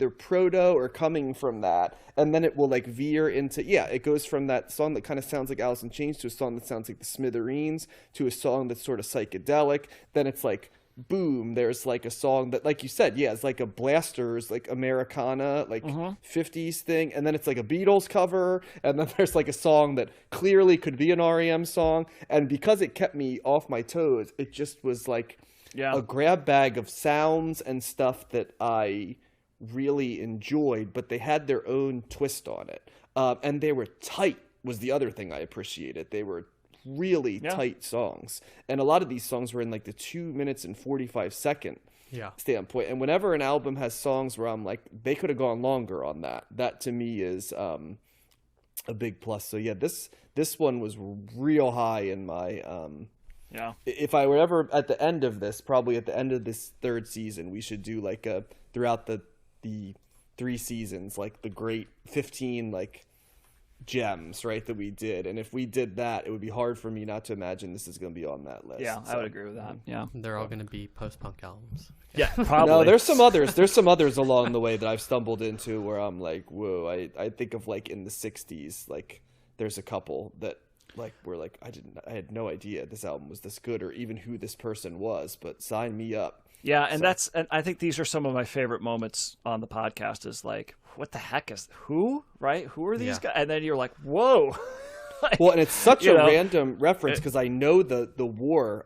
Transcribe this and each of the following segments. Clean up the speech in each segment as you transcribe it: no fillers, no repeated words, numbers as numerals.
either proto or coming from that, and then it will like veer into, it goes from that song that kind of sounds like Alice in Chains to a song that sounds like the Smithereens to a song that's sort of psychedelic. Then it's like boom, there's like a song that, like you said, it's like a Blasters, like Americana, like 50s thing, and then it's like a Beatles cover, and then there's like a song that clearly could be an REM song, and because it kept me off my toes, it just was like a grab bag of sounds and stuff that I really enjoyed, but they had their own twist on it, and they were tight was the other thing I appreciated. They were really tight songs, and a lot of these songs were in like the 2 minutes and 45 second standpoint, and whenever an album has songs where I'm like, they could have gone longer on that to me is a big plus. So this one was real high in my if I were ever at the end of this, probably at the end of this third season, we should do like a throughout the 3 seasons, like the great 15 like gems, right, that we did. And if we did that, it would be hard for me not to imagine this is going to be on that list. I would agree with that. They're all going to be post-punk albums. Probably. No, there's some others along the way that I've stumbled into where I'm like, whoa, I think of like in the 60s, like there's a couple that like were like, I had no idea this album was this good or even who this person was, but sign me up. And I think these are some of my favorite moments on the podcast is like, what the heck is who, right? Who are these guys? And then you're like, whoa. Well, and it's such a random reference because I know the war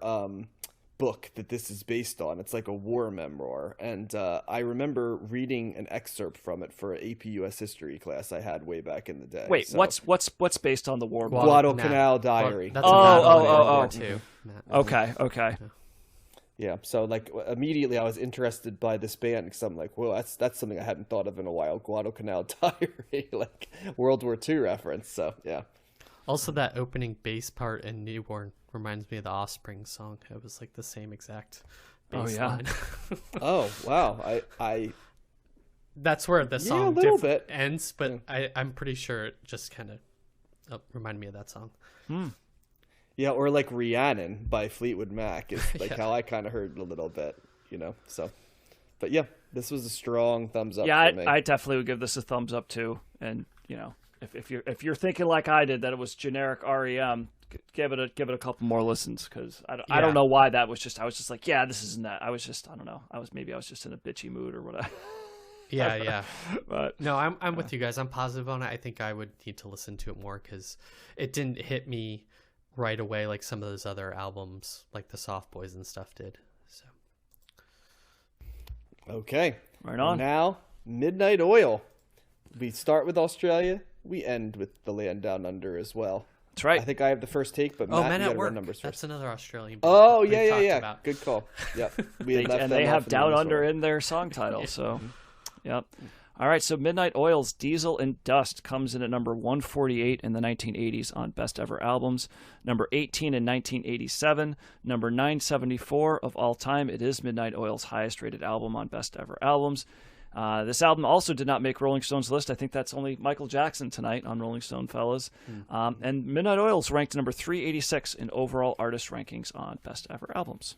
book that this is based on. It's like a war memoir. And I remember reading an excerpt from it for an AP US history class I had way back in the day. Wait, so, what's based on the war book? Guadalcanal Diary. That's War too. Okay. Yeah, so like immediately I was interested by this band because I'm like, whoa, that's something I hadn't thought of in a while. Guadalcanal Diary, like World War II reference. So yeah. Also, that opening bass part in Newborn reminds me of the Offspring song. It was like the same exact bass line. Oh wow, I. That's where the song ends, but I'm pretty sure it just kind of reminded me of that song. Yeah, or like Rhiannon by Fleetwood Mac is like how I kind of heard it a little bit, so. But yeah, this was a strong thumbs up for me. I definitely would give this a thumbs up too. And, if you're thinking like I did that it was generic REM, give it a couple more listens because I don't know why that was just, I was just like, this isn't that. I was just, I don't know. I was just in a bitchy mood or whatever. Yeah. But no, I'm with you guys. I'm positive on it. I think I would need to listen to it more because it didn't hit me right away like some of those other albums like the Soft Boys and stuff did. So okay, right on. Now Midnight Oil, we start with Australia, we end with the Land Down Under as well. That's right. I think I have the first take, but Matt, Men you at Work, numbers that's first. another Australian band yeah good call. They have Down Under in their song title. So yep. All right, so Midnight Oil's Diesel and Dust comes in at number 148 in the 1980s on Best Ever Albums, number 18 in 1987, number 974 of all time. It is Midnight Oil's highest-rated album on Best Ever Albums. This album also did not make Rolling Stone's list. I think that's only Michael Jackson tonight on Rolling Stone, fellas. And Midnight Oil's ranked number 386 in overall artist rankings on Best Ever Albums.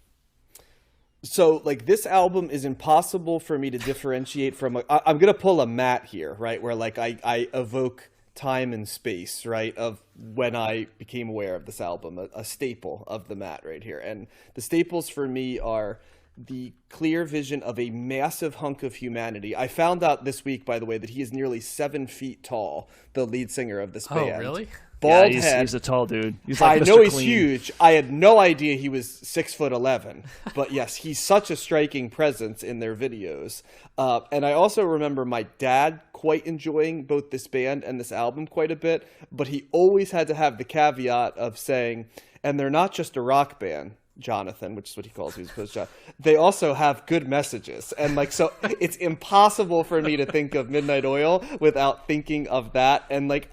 So, like, this album is impossible for me to differentiate from. I'm going to pull a Matt here, right? Where, like, I evoke time and space, right? Of when I became aware of this album, a staple of the Matt right here. And the staples for me are the clear vision of a massive hunk of humanity. I found out this week, by the way, that he is nearly 7 feet tall, the lead singer of this band. Oh, really? Bald head. He's a tall dude. He's like I know he's huge. I had no idea he was 6'11", but yes, he's such a striking presence in their videos. And I also remember my dad quite enjoying both this band and this album quite a bit, but he always had to have the caveat of saying, and they're not just a rock band, Jonathan, which is what he calls me, they also have good messages. And like, so it's impossible for me to think of Midnight Oil without thinking of that. And like,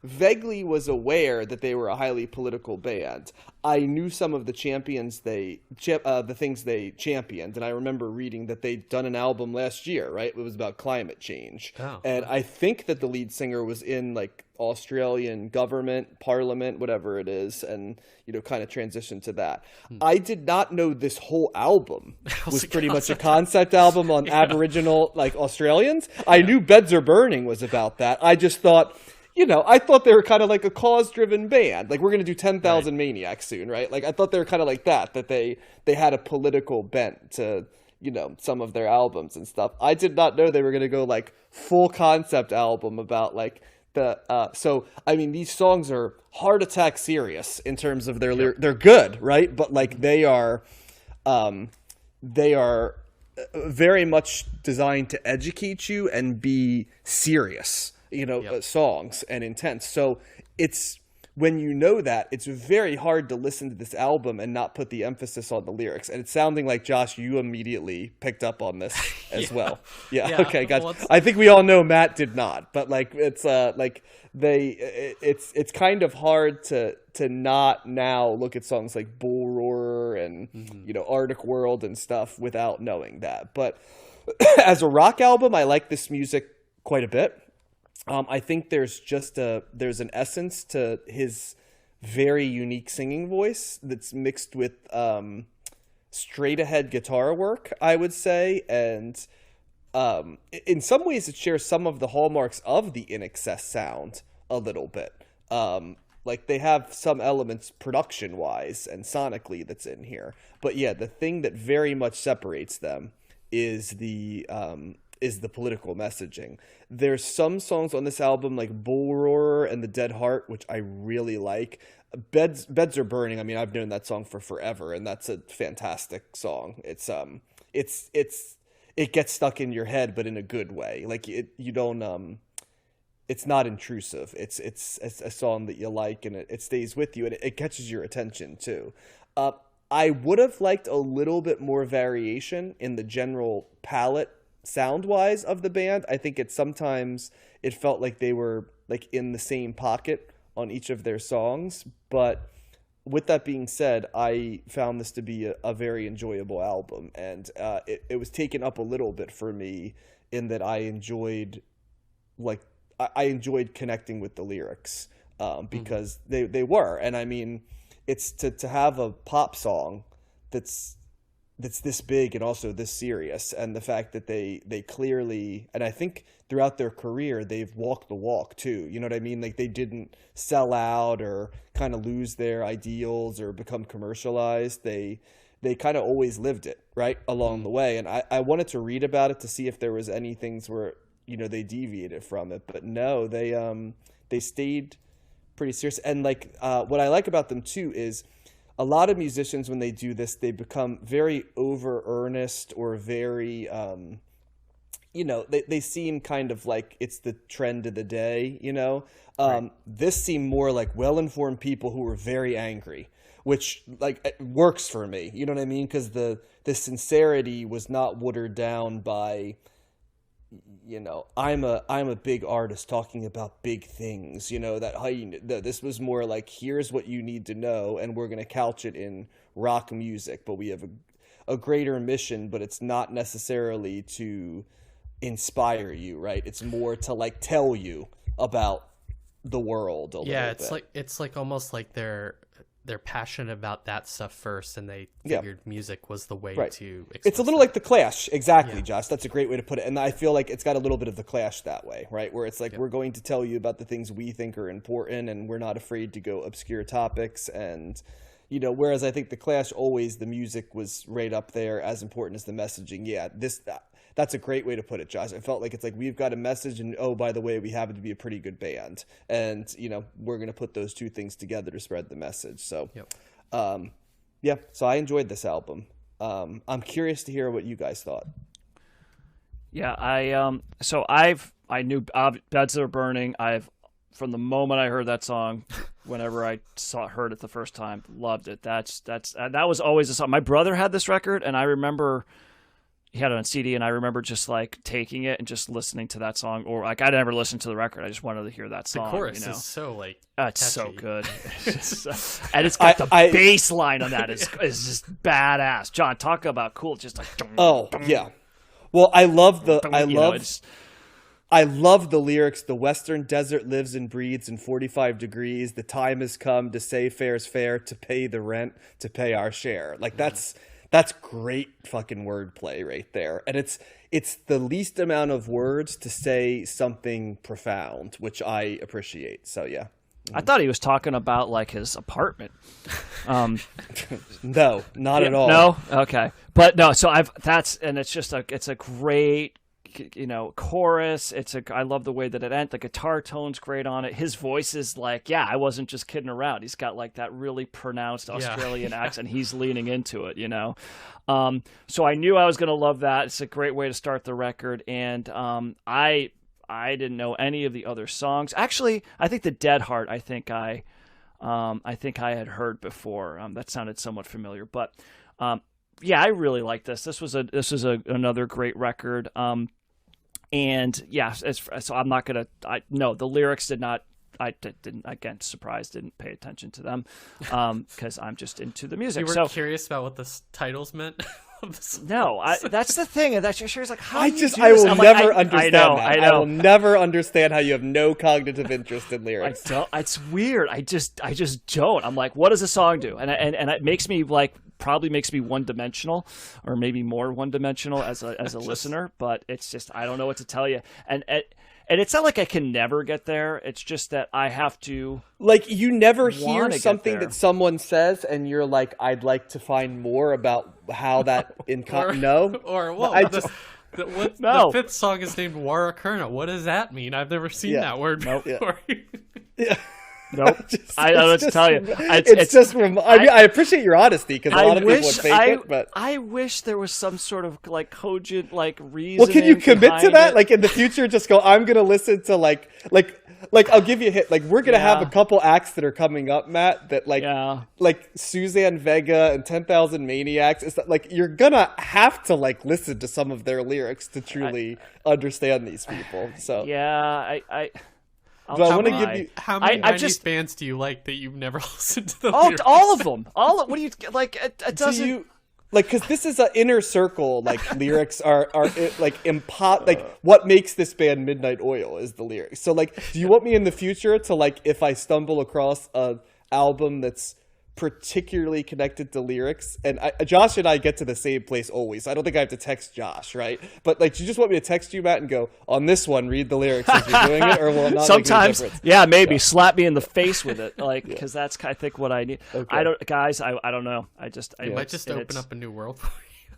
vaguely was aware that they were a highly political band. I knew some of the the things they championed, and I remember reading that they'd done an album last year, right? It was about climate change. Oh. And I think that the lead singer was in like Australian government, parliament, whatever it is, and kind of transitioned to that. I did not know this whole album was pretty much a concept album on Aboriginal like Australians. I knew Beds Are Burning was about that. I just thought, I thought they were kind of like a cause-driven band. Like, we're going to do 10,000 Maniacs soon, right? Like, I thought they were kind of like that they had a political bent to, some of their albums and stuff. I did not know they were going to go, like, full concept album about, like, so, I mean, these songs are heart attack serious in terms of their lyrics. They're good, right? But, like, they are very much designed to educate you and be serious. Songs and intense. So it's when that, it's very hard to listen to this album and not put the emphasis on the lyrics. And it's sounding like, Josh, you immediately picked up on this as well. Yeah. Okay, gotcha. Well, I think we all know Matt did not, but like it's it's kind of hard to not now look at songs like Bull Roarer and Arctic World and stuff without knowing that. But as a rock album, I like this music quite a bit. I think there's an essence to his very unique singing voice that's mixed with straight ahead guitar work, I would say, and in some ways it shares some of the hallmarks of the In Excess sound a little bit. Like they have some elements production wise and sonically that's in here, but yeah, the thing that very much separates them is the political messaging. There's some songs on this album like Bull Roarer and The Dead Heart, which I really like. Beds Are Burning. I mean, I've known that song for forever, and that's a fantastic song. It gets stuck in your head, but in a good way. Like it's not intrusive. It's a song that you like, and it stays with you, and it catches your attention too. I would have liked a little bit more variation in the general palette sound-wise of the band. I think sometimes it felt like they were like in the same pocket on each of their songs. But with that being said, I found this to be a very enjoyable album, and it was taken up a little bit for me in that I enjoyed connecting with the lyrics because they were. And I mean, it's to have a pop song that's this big and also this serious, and the fact that they clearly, and I think throughout their career they've walked the walk too, you know what I mean? Like they didn't sell out or kind of lose their ideals or become commercialized. They kind of always lived it right along the way, and I wanted to read about it to see if there was any things where they deviated from it, but no, they stayed pretty serious. And like what I like about them too is a lot of musicians, when they do this, they become very over earnest or very, they seem kind of like it's the trend of the day, Right. This seemed more like well-informed people who were very angry, which like works for me. You know what I mean? Because the sincerity was not watered down by, I'm a big artist talking about big things, this was more like, here's what you need to know, and we're going to couch it in rock music, but we have a greater mission, but it's not necessarily to inspire you, right? It's more to like tell you about the world a little bit. It's like almost like they're passionate about that stuff first, and they figured music was the way to express it's a little like The Clash. Exactly, Josh. That's a great way to put it. And I feel like it's got a little bit of The Clash that way, right? Where it's like, we're going to tell you about the things we think are important, and we're not afraid to go obscure topics. And, whereas I think The Clash, always the music was right up there as important as the messaging. Yeah, that's a great way to put it, Josh. I felt like it's like, we've got a message, and oh, by the way, we happen to be a pretty good band, and we're going to put those two things together to spread the message. So so I enjoyed this album. I'm curious to hear what you guys thought. Yeah, I knew Beds Are Burning. From the moment I heard that song, whenever I heard it the first time, loved it. That was always a song. My brother had this record, and I remember he had it on CD, and I remember just like taking it and just listening to that song, or like I never listened to the record. I just wanted to hear that song. The chorus you know? is so like it's catchy. so good, and it's got the bass line on that is just badass. John, talk about cool, just like yeah. Well, I love the lyrics. The Western desert lives and breeds in 45 degrees. The time has come to say fair's fair, to pay the rent, to pay our share. Like that's great fucking wordplay right there. And it's the least amount of words to say something profound, which I appreciate. So yeah. I thought he was talking about like his apartment. No, not at all. No? Okay. But no, so it's a great, chorus. I love the way that it ends. The guitar tone's great on it. His voice is like, I wasn't just kidding around. He's got like that really pronounced Australian accent. He's leaning into it, So I knew I was going to love that. It's a great way to start the record. And I didn't know any of the other songs. Actually, I think the Dead Heart, I think I had heard before. That sounded somewhat familiar, but I really like this. This was another great record. And so I'm not gonna. The lyrics did not. I didn't, again, surprised, didn't pay attention to them because I'm just into the music. You were curious about what the titles meant. No, that's the thing. And that's sure like how I will never understand that. I know. I will never understand how you have no cognitive interest in lyrics. It's weird. I just don't. I'm like, what does a song do? And it makes me like probably makes me one dimensional, or maybe more one dimensional as a listener. But it's just I don't know what to tell you. And it's not like I can never get there. It's just that I have to. Like, you never hear something that someone says and you're like, I'd like to find more about how that no? Or what? The fifth song is named Warakurna. What does that mean? I've never seen that word before. Yeah. Nope. I don't know what to tell you. I appreciate your honesty, because a lot of people would fake it, but I wish there was some sort of like cogent like reason. Well, can you commit to that? Like in the future, just go, I'm gonna listen to like I'll give you a hint. Like we're gonna have a couple acts that are coming up, Matt, that like Suzanne Vega and 10,000 Maniacs. It's like you're gonna have to like listen to some of their lyrics to truly understand these people. So how many 90s bands do you like that you've never listened to? All of them. What do you like? It doesn't. Because this is an inner circle. Like lyrics are like like what makes this band Midnight Oil is the lyrics. So like, do you want me in the future to like, if I stumble across a album that's particularly connected to lyrics, and Josh and I get to the same place always. I don't think I have to text Josh, right? But like, do you just want me to text you, Matt, and go, on this one, read the lyrics as you're doing it, or will it not sometimes make a difference? Maybe slap me in the face with it, like, because that's I think what I need. Okay. I don't know. I might just open up a new world for you.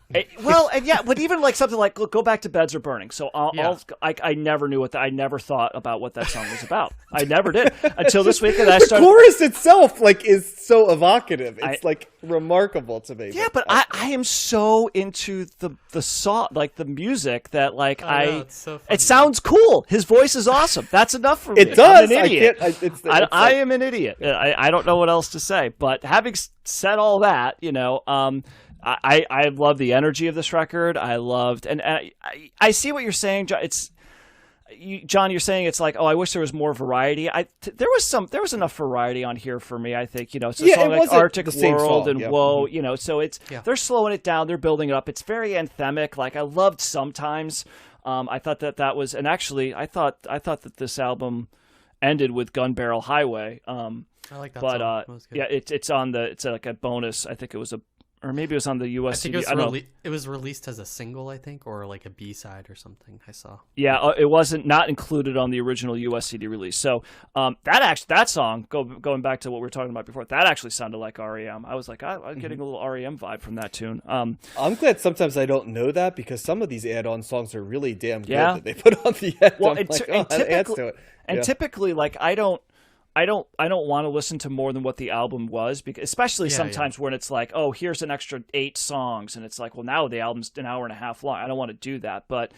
But even like something like go back to Beds Are Burning. So I never knew I never thought about what that song was about. I never did until this week, and I started. The chorus itself like is so evocative. It's like remarkable to me. Yeah, but I am so into the song, like the music, that like it's so funny. It sounds cool. His voice is awesome. That's enough for me. It does. I'm an idiot. I am an idiot. I don't know what else to say. But having said all that, I love the energy of this record. I loved, and I see what you're saying, John. John, you're saying it's like, I wish there was more variety. There was enough variety on here for me. I think it's a song like Arctic World and Whoa, so they're slowing it down, they're building it up. It's very anthemic. Like I loved Sometimes. I thought that was, and actually I thought that this album ended with Gun Barrel Highway. I like that but song. That was good. it's like a bonus. I think it was or maybe it was on the US CD. It was released as a single, I think, or like a B-side or something. I saw. Yeah, it wasn't not included on the original US CD release. So that song, going back to what we were talking about before, that actually sounded like REM. I was like, I'm getting a little REM vibe from that tune. I'm glad sometimes I don't know that, because some of these add-on songs are really damn good that they put on the end. Well, that adds to it. And typically, like I don't want to listen to more than what the album was, because especially sometimes when it's like, here's an extra 8 songs, and it's like, well, now the album's an hour and a half long. I don't want to do that, but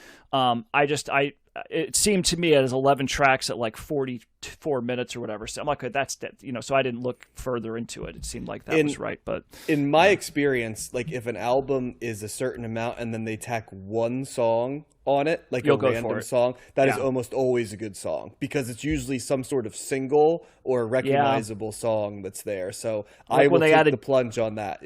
it seemed to me as 11 tracks at like 44 minutes or whatever. So I'm like, that's so I didn't look further into it. It seemed like that was right. But in my experience, like if an album is a certain amount and then they tack one song on it, like a random song, that is almost always a good song, because it's usually some sort of single or recognizable song that's there. So like I will take the plunge on that.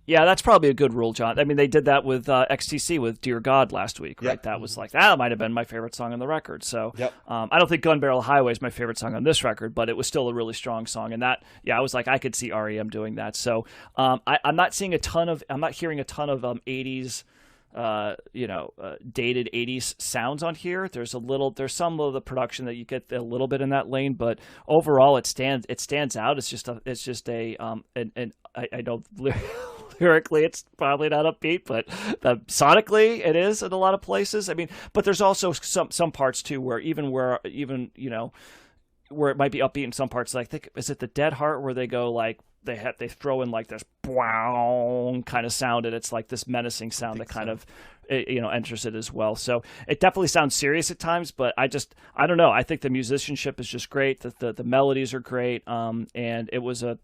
Yeah, that's probably a good rule, John. I mean, they did that with XTC with Dear God last week, right? Yep. That was like, that might have been my favorite song on the record. So I don't think Gun Barrel Highway is my favorite song on this record, but it was still a really strong song. And that, I was like, I could see REM doing that. So I'm not hearing a ton of 80s, dated 80s sounds on here. There's some of the production that you get a little bit in that lane, but overall it stands out. It's just I know lyrically it's probably not upbeat, but sonically it is in a lot of places. I mean, but there's also some parts too where it might be upbeat in some parts. Like, is it the Dead Heart where they go like they throw in like this kind of sound, and it's like this menacing sound that kind of enters it as well. So it definitely sounds serious at times, but I don't know. I think the musicianship is just great. The melodies are great. And it was a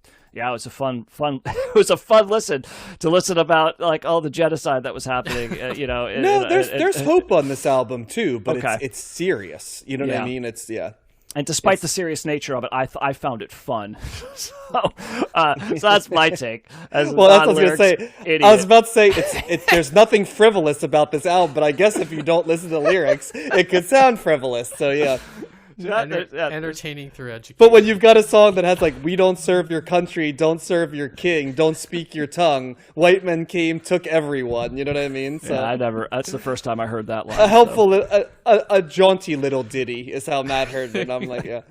fun it was a fun listen about like all the genocide that was happening. There's hope on this album too, but it's serious. You know what I mean? And despite the serious nature of it, I found it fun. so that's my take. That's what I was going to say. Idiot. I was about to say there's nothing frivolous about this album, but I guess if you don't listen to lyrics, it could sound frivolous. So yeah. Entertaining through education. But when you've got a song that has like, we don't serve your country, don't serve your king, don't speak your tongue, white men came, took everyone, you know what I mean? So that's the first time I heard that line. A helpful, a jaunty little ditty is how Matt heard it, and I'm like, yeah.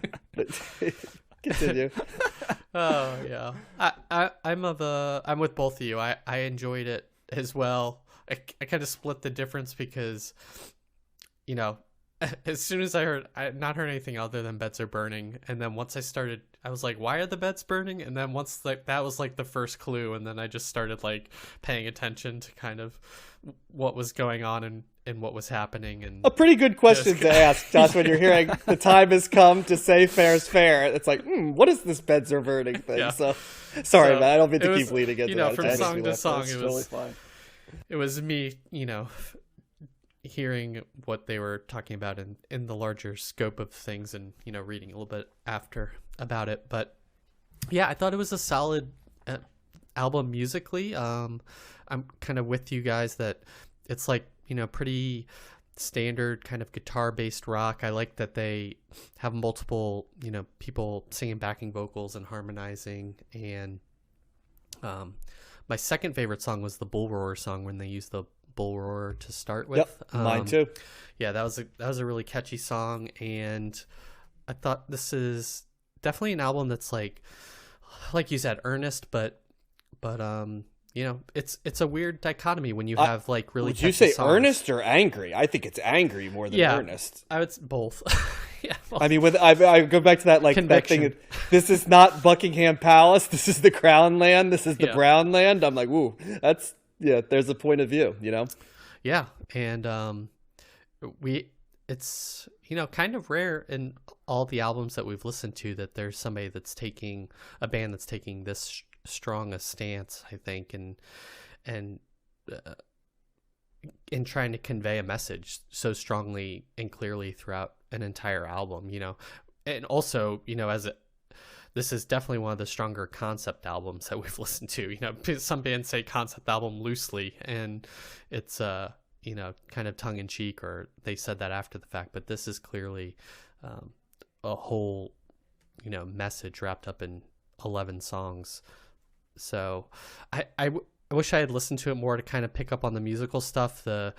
Continue. Oh yeah. I'm with both of you. I enjoyed it as well. I kind of split the difference because, as soon as I had not heard anything other than Beds Are Burning, and then once I was like, why are the beds burning? And then once that was like the first clue, and then I just started like paying attention to kind of what was going on and what was happening. And a pretty good question to ask, Josh, when you're hearing the time has come to say fair's fair. It's like, what is this Beds Are Burning thing? Yeah. So sorry, man, I don't mean to keep leading into that. From song to song, it was me, hearing what they were talking about in the larger scope of things, and reading a little bit after about it. But yeah, I thought it was a solid album musically. I'm kind of with you guys that it's like pretty standard kind of guitar based rock. I like that they have multiple people singing backing vocals and harmonizing. And my second favorite song was the Bull Roar song, when they used the Bull Roar to start with. Yep, mine too. Yeah, that was a really catchy song, and I thought this is definitely an album that's like you said, earnest, but it's a weird dichotomy when you have like really. Would you say songs. Earnest or angry? I think it's angry more than earnest. I would both. Yeah, both. I mean, I go back to that that thing. This is not Buckingham Palace. This is the Crown Land. This is the Brown Land. I'm like, woo, that's. Yeah, there's a point of view, Yeah, and it's kind of rare in all the albums that we've listened to that there's a band that's taking this strong a stance, I think, and in trying to convey a message so strongly and clearly throughout an entire album, and also, this is definitely one of the stronger concept albums that we've listened to. Some bands say concept album loosely, and it's kind of tongue in cheek, or they said that after the fact. But this is clearly a whole message wrapped up in 11 songs. So I wish I had listened to it more to kind of pick up on the musical stuff, the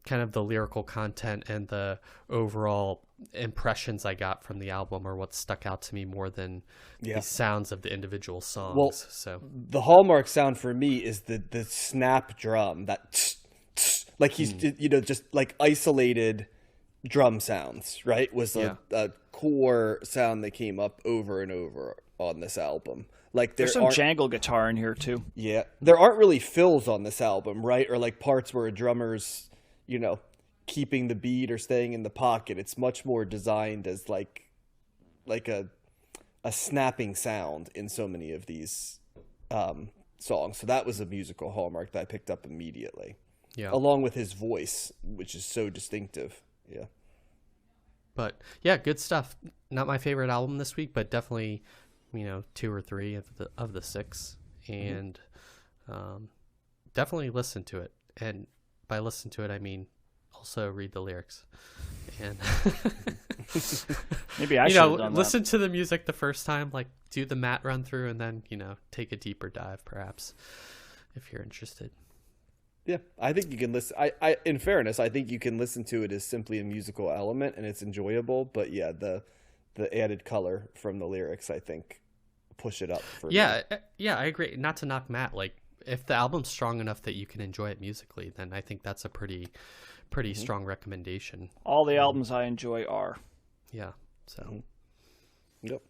kind of the lyrical content, and the overall impressions I got from the album, or what stuck out to me more than the sounds of the individual songs. Well, so the hallmark sound for me is the snap drum, that tss, tss, like he's just like isolated drum sounds, right? Was a core sound that came up over and over on this album. Like there's some jangle guitar in here too. Yeah, there aren't really fills on this album, right? Or like parts where a drummer's keeping the beat or staying in the pocket. It's much more designed as like a snapping sound in so many of these songs. So that was a musical hallmark that I picked up immediately. Yeah. Along with his voice, which is so distinctive. Yeah. But yeah, good stuff. Not my favorite album this week, but definitely, 2 or 3 of the 6, and definitely listen to it. And by listen to it, I mean also read the lyrics. And maybe I should have done listen to the music the first time, like do the Matt run through, and then take a deeper dive, perhaps, if you're interested. Yeah, I think you can listen. I in fairness, I think you can listen to it as simply a musical element, and it's enjoyable. But yeah, the added color from the lyrics, I think, push it up for me. Yeah, I agree. Not to knock Matt, like if the album's strong enough that you can enjoy it musically, then I think that's a pretty strong recommendation. All the albums I enjoy are. Yeah. So. Yep.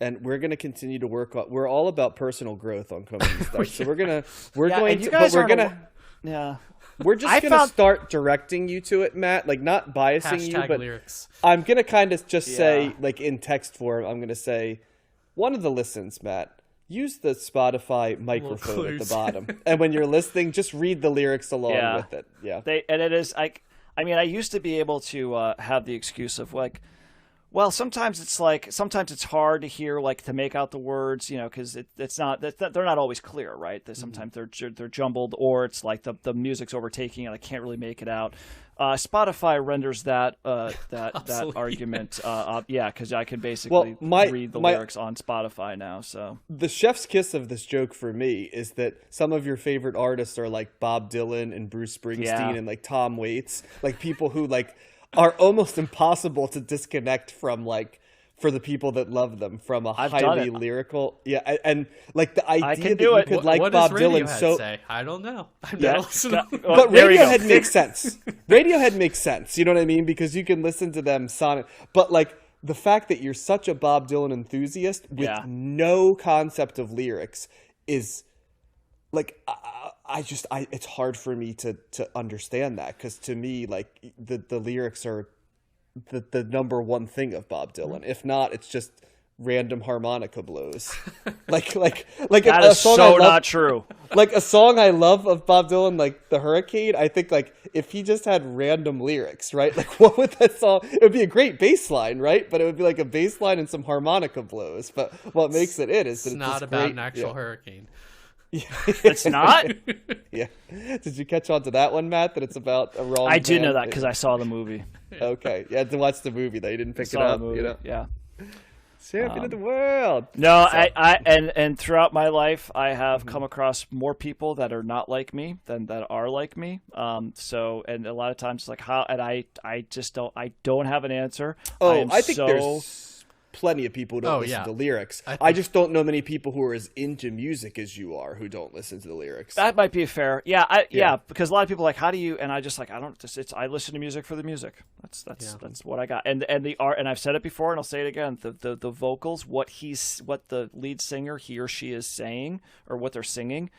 And we're going to continue to work on. We're all about personal growth on Comedy Stuff. So we're going to. Yeah. We're just going to start directing you to it, Matt. Like, not biasing you, but lyrics. I'm going to kind of just say, like, in text form, I'm going to say, one of the listens, Matt, use the Spotify microphone at the bottom. And when you're listening, just read the lyrics along with it. Yeah. And it is, I used to be able to have the excuse of, like, well, sometimes it's hard to hear, like, to make out the words, because it's not, they're not always clear, right? Sometimes they're jumbled, or it's like the music's overtaking and I can't really make it out. Spotify renders that argument because I can basically read the lyrics on Spotify now. So the chef's kiss of this joke for me is that some of your favorite artists are like Bob Dylan and Bruce Springsteen and like Tom Waits, like people who like are almost impossible to disconnect from, like, for the people that love them, from a highly lyrical, and like the idea that you could like Bob Dylan. So say? I don't know. But Radiohead makes sense. Radiohead makes sense. You know what I mean? Because you can listen to them sonic. But like the fact that you're such a Bob Dylan enthusiast with no concept of lyrics is like. It's hard for me to understand that, because to me, like, the lyrics are the number one thing of Bob Dylan. If not, it's just random harmonica blows. like that is so not true. Like a song I love of Bob Dylan, like The Hurricane, I think, like, if he just had random lyrics, right? Like, what would that song? It would be a great bass line, right? But it would be like a bass line and some harmonica blows. But what makes it is that it's not about an actual hurricane. Yeah. It's not? Yeah. Did you catch on to that one, Matt, that it's about a wrong I do know that because I saw the movie. Okay. You had to watch the movie, though. You didn't pick it up. Yeah. Champion of the world. No, so. And throughout my life, I have come across more people that are not like me than that are like me. So, and a lot of times, like, how, and I don't have an answer. I think there's plenty of people who don't listen to lyrics. I just don't know many people who are as into music as you are who don't listen to the lyrics. That might be fair. Yeah, because a lot of people are like, how do you? And I just like, I listen to music for the music. That's what I got. And the art, and I've said it before, and I'll say it again. The vocals, what the lead singer, he or she is saying, or what they're singing,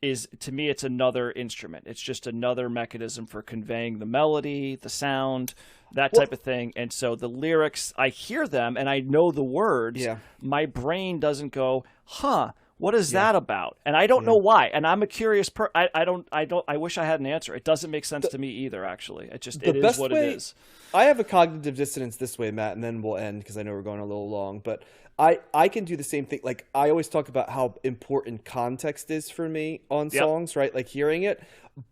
is, to me, it's another instrument. It's just another mechanism for conveying the melody, the sound, that type of thing. And so the lyrics, I hear them and I know the words. Yeah. My brain doesn't go, what is that about? And I don't know why. And I'm a curious I wish I had an answer. It doesn't make sense to me either, actually. It is what it is. I have a cognitive dissonance this way, Matt, and then we'll end because I know we're going a little long. But I can do the same thing. Like, I always talk about how important context is for me on songs, right? Like hearing it.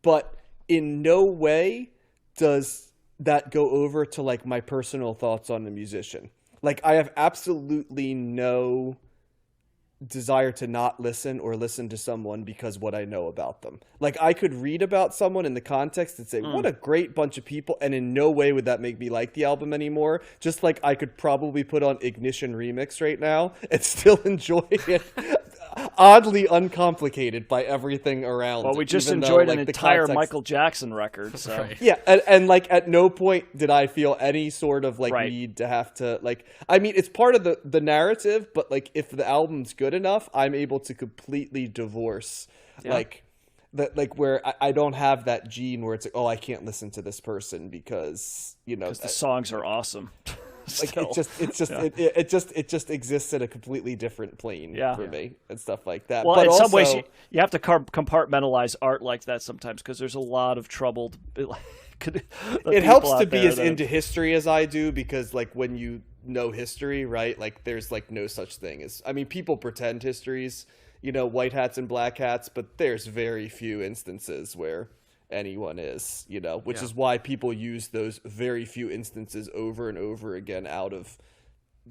But in no way does that go over to, like, my personal thoughts on the musician. Like, I have absolutely no desire to not listen or listen to someone because what I know about them. Like, I could read about someone in the context and say, what a great bunch of people, and in no way would that make me like the album anymore. Just like I could probably put on Ignition Remix right now and still enjoy it. Oddly uncomplicated by everything around. Well, we just enjoyed an entire Michael Jackson record. So. Right. Yeah, and like at no point did I feel any sort of like need to have to, like, I mean, it's part of the narrative, but like if the album's good enough, I'm able to completely divorce like that like where I don't have that gene where it's like, oh, I can't listen to this person because the songs are awesome. Like it just exists in a completely different plane for me and stuff like that. Well, but in also, some ways, you have to compartmentalize art like that sometimes because there's a lot of troubled. It helps to be as into history as I do, because like when you know history, right? Like there's like no such thing as, I mean, people pretend histories, white hats and black hats, but there's very few instances where anyone is, which is why people use those very few instances over and over again out of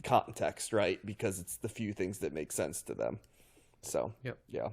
context, right? Because it's the few things that make sense to them. So, yeah.